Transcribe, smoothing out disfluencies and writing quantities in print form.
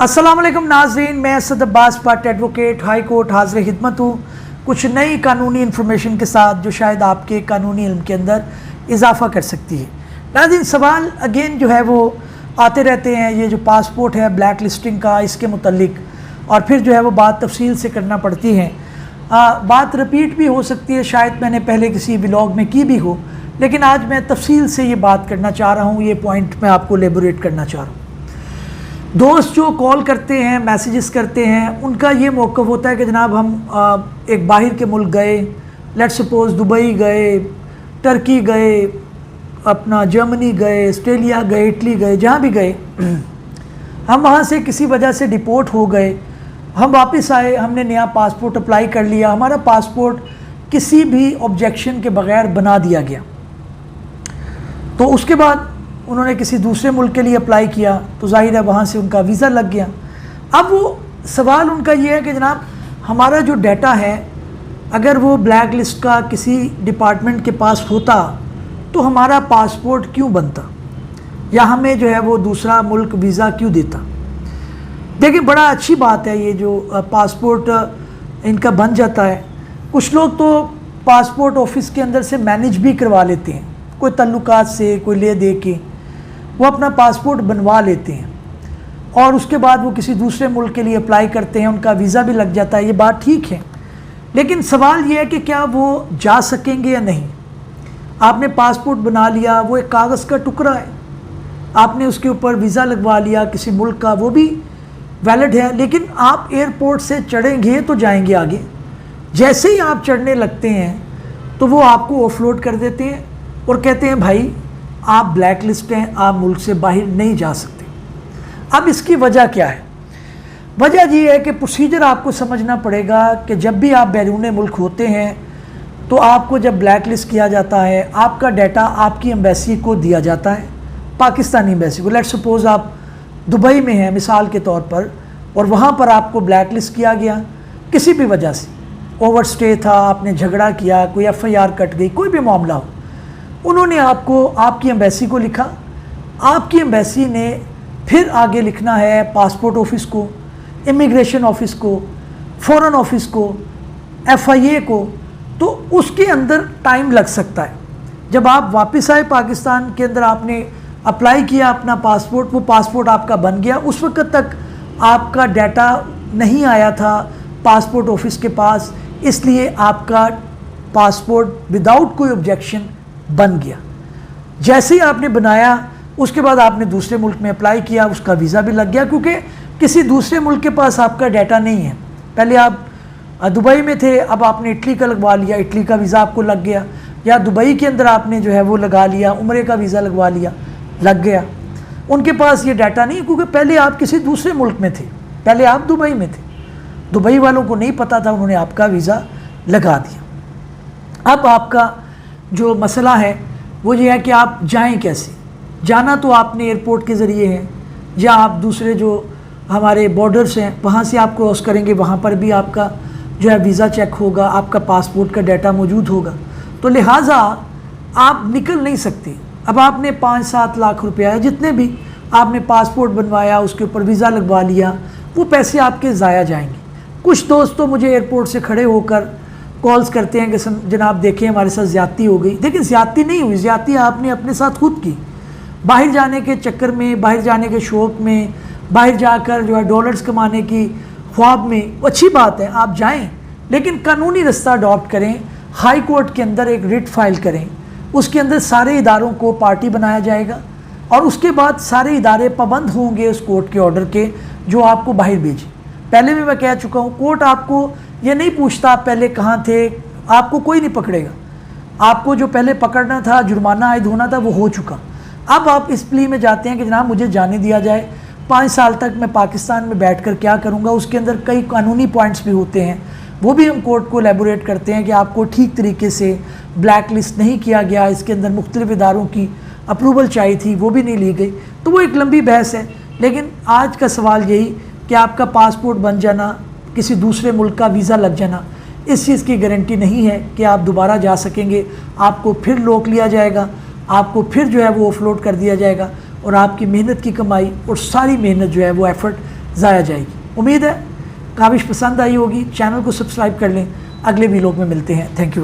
अस्सलाम वालेकुम नाज़रीन, मैं Asad Abbas Bhatt advocate high court हाज़िर खिदमत हूँ कुछ नई कानूनी इन्फॉर्मेशन के साथ जो शायद आपके कानूनी इल्म के अंदर इजाफ़ा कर सकती है। नाज़रीन, सवाल अगेन जो है वो आते रहते हैं, ये जो पासपोर्ट है ब्लैक लिस्टिंग का, इसके मुतल्लिक, और फिर जो है वो बात तफसील से करना पड़ती है। बात रिपीट भी हो सकती है, शायद मैंने पहले किसी व्लॉग में की भी हो, लेकिन आज मैं तफसील से ये बात करना चाह रहा हूँ, ये पॉइंट मैं आपको एलेबोरेट करना चाह रहा हूँ। दोस्त जो कॉल करते हैं, मैसेजेस करते हैं, उनका ये मौक़िफ़ होता है कि जनाब हम एक बाहर के मुल्क गए, लेट्स सपोज़ दुबई गए, टर्की गए, अपना जर्मनी गए, ऑस्ट्रेलिया गए, इटली गए, जहाँ भी गए, हम वहाँ से किसी वजह से डिपोर्ट हो गए, हम वापस आए, हमने नया पासपोर्ट अप्लाई कर लिया, हमारा पासपोर्ट किसी भी ऑब्जेक्शन के बग़ैर बना दिया गया। तो उसके बाद उन्होंने किसी दूसरे मुल्क के लिए अप्लाई किया, तो जाहिर है वहाँ से उनका वीज़ा लग गया। अब वो सवाल उनका ये है कि जनाब हमारा जो डाटा है, अगर वो ब्लैक लिस्ट का किसी डिपार्टमेंट के पास होता तो हमारा पासपोर्ट क्यों बनता, या हमें जो है वो दूसरा मुल्क वीज़ा क्यों देता। देखिए, बड़ा अच्छी बात है ये जो पासपोर्ट इनका बन जाता है। कुछ लोग तो पासपोर्ट ऑफिस के अंदर से मैनेज भी करवा लेते हैं, कोई तल्लुकात से, कोई ले दे के वो अपना पासपोर्ट बनवा लेते हैं, और उसके बाद वो किसी दूसरे मुल्क के लिए अप्लाई करते हैं, उनका वीज़ा भी लग जाता है। ये बात ठीक है, लेकिन सवाल ये है कि क्या वो जा सकेंगे या नहीं। आपने पासपोर्ट बना लिया, वो एक कागज़ का टुकड़ा है, आपने उसके ऊपर वीज़ा लगवा लिया किसी मुल्क का, वो भी वैलिड है, लेकिन आप एयरपोर्ट से चढ़ेंगे तो जाएंगे आगे। जैसे ही आप चढ़ने लगते हैं तो वो आपको ऑफलोड कर देते हैं और कहते हैं भाई आप ब्लैक लिस्ट हैं, आप मुल्क से बाहर नहीं जा सकते। अब इसकी वजह क्या है? वजह ये है कि प्रोसीजर आपको समझना पड़ेगा कि जब भी आप बैरून मुल्क होते हैं तो आपको जब ब्लैक लिस्ट किया जाता है, आपका डाटा आपकी एम्बेसी को दिया जाता है, पाकिस्तानी एम्बेसी को। लेट्स सपोज़ आप दुबई में हैं मिसाल के तौर पर, और वहाँ पर आपको ब्लैक लिस्ट किया गया किसी भी वजह से, ओवर स्टे था, आपने झगड़ा किया, कोई FIR कट गई, कोई भी मामला हो, उन्होंने आपको आपकी एम्बेसी को लिखा, आपकी एम्बेसी ने फिर आगे लिखना है पासपोर्ट ऑफिस को, इमिग्रेशन ऑफिस को, फ़ॉरेन ऑफिस को, FIA को, तो उसके अंदर टाइम लग सकता है। जब आप वापस आए पाकिस्तान के अंदर, आपने अप्लाई किया अपना पासपोर्ट, वो पासपोर्ट आपका बन गया, उस वक्त तक आपका डाटा नहीं आया था पासपोर्ट ऑफिस के पास, इसलिए आपका पासपोर्ट विदाउट कोई ऑब्जेक्शन बन गया। जैसे ही आपने बनाया, उसके बाद आपने दूसरे मुल्क में अप्लाई किया, उसका वीज़ा भी लग गया, क्योंकि किसी दूसरे मुल्क के पास आपका डाटा नहीं है। पहले आप दुबई में थे, अब आपने इटली का लगवा लिया, इटली का वीज़ा आपको लग गया, या दुबई के अंदर आपने जो है वो लगा लिया, उम्रे का वीज़ा लगवा लिया, लग गया। उनके पास ये डाटा नहीं, क्योंकि पहले आप किसी दूसरे मुल्क में थे, पहले आप दुबई में थे, दुबई वालों को नहीं पता था, उन्होंने आपका वीज़ा लगा दिया। अब आपका जो मसला है वो ये है कि आप जाएं कैसे। जाना तो आपने एयरपोर्ट के ज़रिए है, या आप दूसरे जो हमारे बॉर्डर्स हैं वहाँ से आप क्रॉस करेंगे, वहाँ पर भी आपका जो है वीज़ा चेक होगा, आपका पासपोर्ट का डाटा मौजूद होगा, तो लिहाजा आप निकल नहीं सकते। अब आपने 5-7 लाख रुपया, जितने भी आपने पासपोर्ट बनवाया, उसके ऊपर वीज़ा लगवा लिया, वो पैसे आपके ज़ाया जाएंगे। कुछ दोस्त तो मुझे एयरपोर्ट से खड़े होकर कॉल्स करते हैं कि जनाब देखें हमारे साथ ज़्यादती हो गई। देखिए, ज़्यादती नहीं हुई, ज़्यादती आपने अपने साथ खुद की। बाहर जाने के चक्कर में, बाहर जाने के शौक़ में, बाहर जाकर जो है डॉलर्स कमाने की ख्वाब में, अच्छी बात है आप जाएं, लेकिन कानूनी रास्ता अडॉप्ट करें। हाई कोर्ट के अंदर एक रिट फाइल करें, उसके अंदर सारे इदारों को पार्टी बनाया जाएगा, और उसके बाद सारे इदारे पाबंद होंगे उस कोर्ट के ऑर्डर के जो आपको बाहर भेजे। पहले भी मैं कह चुका हूँ, कोर्ट आपको ये नहीं पूछता आप पहले कहाँ थे, आपको कोई नहीं पकड़ेगा। आपको जो पहले पकड़ना था, जुर्माना आयद होना था, वो हो चुका। अब आप इस प्ली में जाते हैं कि जनाब मुझे जाने दिया जाए, 5 साल तक मैं पाकिस्तान में बैठकर क्या करूँगा। उसके अंदर कई कानूनी पॉइंट्स भी होते हैं, वो भी हम कोर्ट को एलेबोरेट करते हैं कि आपको ठीक तरीके से ब्लैक लिस्ट नहीं किया गया, इसके अंदर मुख्तलिफ इदारों की अप्रूवल चाहिए थी, वो भी नहीं ली गई। तो वो एक लंबी बहस है, लेकिन आज का सवाल यही कि आपका पासपोर्ट बन जाना, किसी दूसरे मुल्क का वीज़ा लग जाना, इस चीज़ की गारंटी नहीं है कि आप दोबारा जा सकेंगे। आपको फिर रोक लिया जाएगा, आपको फिर जो है वो ऑफलोड कर दिया जाएगा, और आपकी मेहनत की कमाई और सारी मेहनत जो है वो एफ़र्ट ज़ाया जाएगी। उम्मीद है काविश पसंद आई होगी। चैनल को सब्सक्राइब कर लें। अगले वीलॉग में मिलते हैं। Thank you.